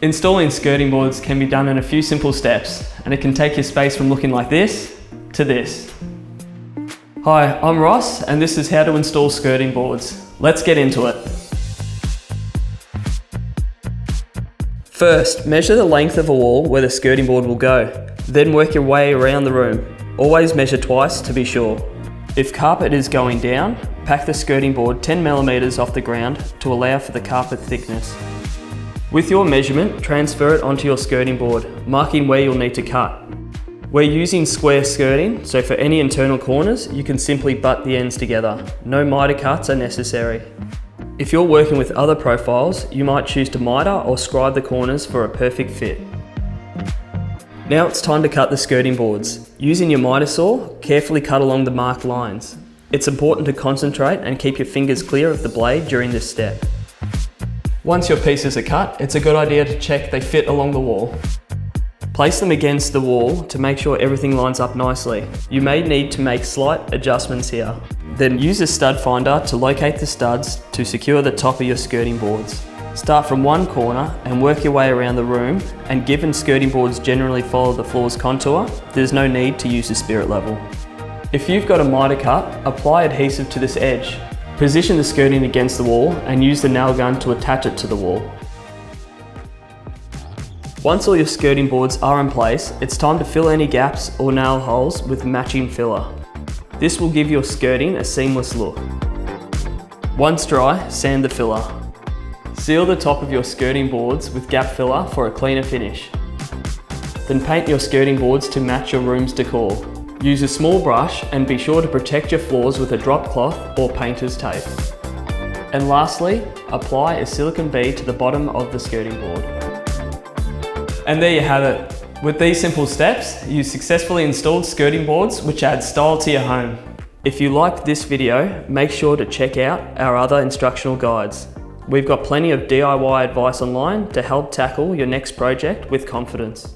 Installing skirting boards can be done in a few simple steps, and it can take your space from looking like this to this. Hi, I'm Ross, and this is how to install skirting boards. Let's get into it. First, measure the length of a wall where the skirting board will go. Then work your way around the room. Always measure twice to be sure. If carpet is going down, pack the skirting board 10mm off the ground to allow for the carpet thickness. With your measurement, transfer it onto your skirting board, marking where you'll need to cut. We're using square skirting, so for any internal corners, you can simply butt the ends together. No miter cuts are necessary. If you're working with other profiles, you might choose to miter or scribe the corners for a perfect fit. Now it's time to cut the skirting boards. Using your miter saw, carefully cut along the marked lines. It's important to concentrate and keep your fingers clear of the blade during this step. Once your pieces are cut, it's a good idea to check they fit along the wall. Place them against the wall to make sure everything lines up nicely. You may need to make slight adjustments here. Then use a stud finder to locate the studs to secure the top of your skirting boards. Start from one corner and work your way around the room, and given skirting boards generally follow the floor's contour, there's no need to use the spirit level. If you've got a miter cut, apply adhesive to this edge. Position the skirting against the wall and use the nail gun to attach it to the wall. Once all your skirting boards are in place, it's time to fill any gaps or nail holes with matching filler. This will give your skirting a seamless look. Once dry, sand the filler. Seal the top of your skirting boards with gap filler for a cleaner finish. Then paint your skirting boards to match your room's decor. Use a small brush and be sure to protect your floors with a drop cloth or painter's tape. And lastly, apply a silicone bead to the bottom of the skirting board. And there you have it. With these simple steps, you successfully installed skirting boards which add style to your home. If you liked this video, make sure to check out our other instructional guides. We've got plenty of DIY advice online to help tackle your next project with confidence.